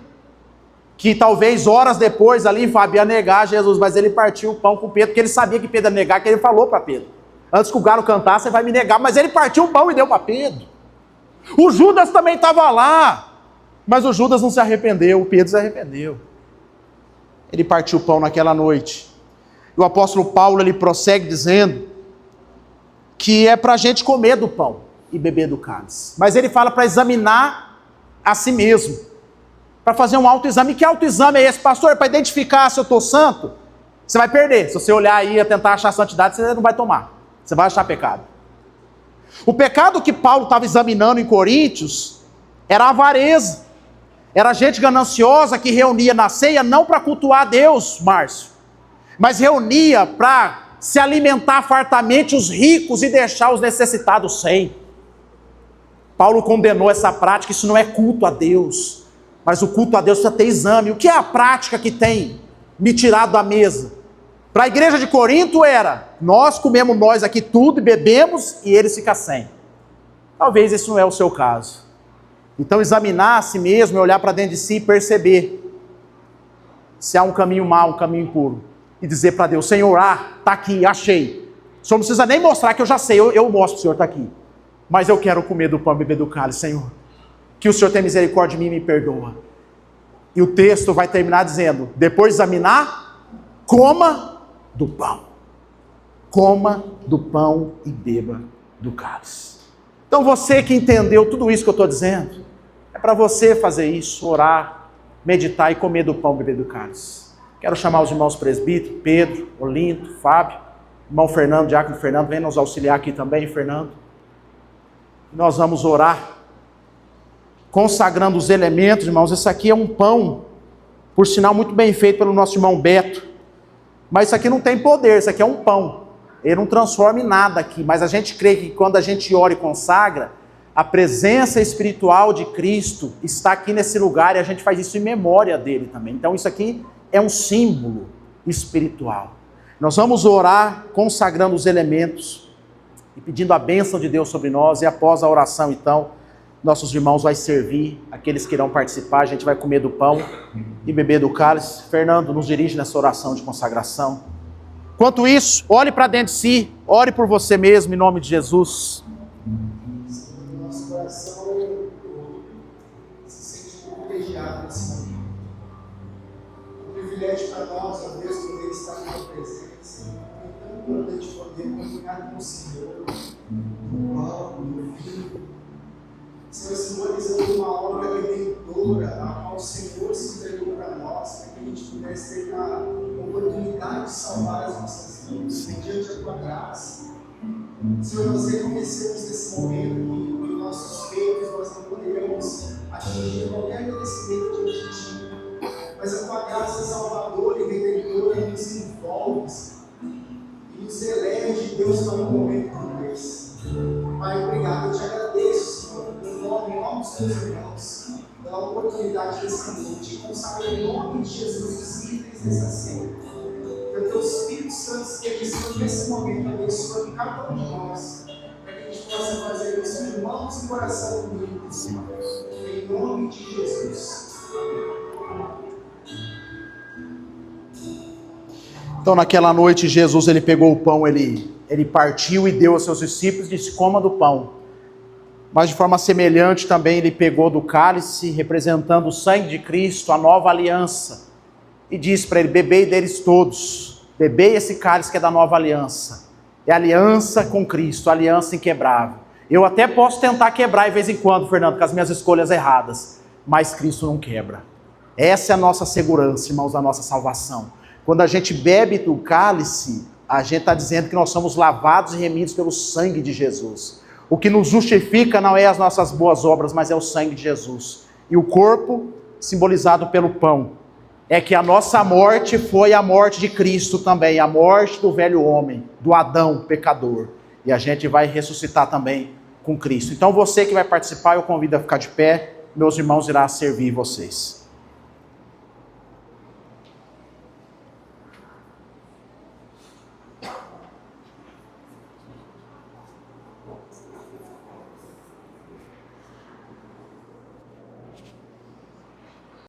que talvez horas depois ali, Fábio, ia negar Jesus, mas ele partiu o pão com Pedro, porque ele sabia que Pedro ia negar, que ele falou para Pedro, antes que o galo cantasse, você vai me negar, mas ele partiu o pão e deu para Pedro. O Judas também estava lá, mas o Judas não se arrependeu, o Pedro se arrependeu. Ele partiu o pão naquela noite. E o apóstolo Paulo, ele prossegue dizendo que é para a gente comer do pão e beber do cálice, mas ele fala para examinar a si mesmo, para fazer um autoexame. Que autoexame é esse, pastor? Para identificar se eu estou santo? Você vai perder. Se você olhar aí e tentar achar santidade, você não vai tomar. Você vai achar pecado. O pecado que Paulo estava examinando em Coríntios era a avareza. Era gente gananciosa que reunia na ceia não para cultuar a Deus, Márcio, mas reunia para se alimentar fartamente os ricos e deixar os necessitados sem. Paulo condenou essa prática. Isso não é culto a Deus. Mas o culto a Deus precisa ter exame. O que é a prática que tem me tirado da mesa? Para a igreja de Corinto era, nós comemos nós aqui tudo e bebemos e eles ficam sem. Talvez esse não é o seu caso. Então examinar a si mesmo é olhar para dentro de si e perceber se há um caminho mau, um caminho impuro. E dizer para Deus, Senhor, está aqui, achei. O Senhor não precisa nem mostrar que eu já sei, eu mostro para o Senhor, está aqui. Mas eu quero comer do pão e beber do cálice, Senhor. Que o Senhor tenha misericórdia de mim e me perdoa. E o texto vai terminar dizendo, depois de examinar, coma do pão. Coma do pão e beba do cálice. Então você que entendeu tudo isso que eu estou dizendo, é para você fazer isso, orar, meditar e comer do pão e beber do cálice. Quero chamar os irmãos presbíteros, Pedro, Olinto, Fábio, irmão Fernando, diácono Fernando, vem nos auxiliar aqui também, Fernando. Nós vamos orar, consagrando os elementos, irmãos. Esse aqui é um pão, por sinal muito bem feito pelo nosso irmão Beto, mas isso aqui não tem poder, isso aqui é um pão, ele não transforma em nada aqui, mas a gente crê que quando a gente ora e consagra, a presença espiritual de Cristo está aqui nesse lugar e a gente faz isso em memória dele também. Então isso aqui é um símbolo espiritual. Nós vamos orar consagrando os elementos e pedindo a bênção de Deus sobre nós, e após a oração então, nossos irmãos vão servir, aqueles que irão participar, a gente vai comer do pão e beber do cálice. Fernando, nos dirige nessa oração de consagração. Enquanto isso, olhe para dentro de si, ore por você mesmo, em nome de Jesus. Nosso coração se sente privilegiado nesse momento. Um privilégio para nós, ó Deus, poder estar na tua presença, é tão importante poder comunhar com o Senhor, no pão, no vinho. Senhor, simbolizando uma obra redentora, a qual o Senhor se entregou para nós, para que a gente pudesse ter a oportunidade de salvar as nossas vidas, mediante a tua graça. Senhor, nós reconhecemos nesse momento que em nossos feitos nós não poderíamos atingir qualquer merecimento diante de ti, mas a tua graça salvadora e redentora nos envolve e nos elege, Deus, para um momento como esse. Pai, obrigado, eu te agradeço, Senhor, em nome dos teus irmãos, pela oportunidade desse momento, te consagro em nome de Jesus os itens dessa ceia. Que o teu Espírito Santo esteja nesse momento, abençoando cada um de nós, para que a gente possa fazer isso em mãos e coração unidos, em nome de Jesus. Então naquela noite Jesus ele pegou o pão, ele partiu e deu aos seus discípulos e disse: coma do pão. Mas de forma semelhante também ele pegou do cálice, representando o sangue de Cristo, a nova aliança, e disse para ele: bebei deles todos, bebei esse cálice que é da nova aliança, é aliança com Cristo, aliança inquebrável. Eu até posso tentar quebrar de vez em quando, Fernando, com as minhas escolhas erradas, mas Cristo não quebra. Essa é a nossa segurança, irmãos, da nossa salvação. Quando a gente bebe do cálice, a gente está dizendo que nós somos lavados e remidos pelo sangue de Jesus. O que nos justifica não é as nossas boas obras, mas é o sangue de Jesus. E o corpo, simbolizado pelo pão, é que a nossa morte foi a morte de Cristo também, a morte do velho homem, do Adão pecador. E a gente vai ressuscitar também com Cristo. Então você que vai participar, eu convido a ficar de pé, meus irmãos irão servir vocês.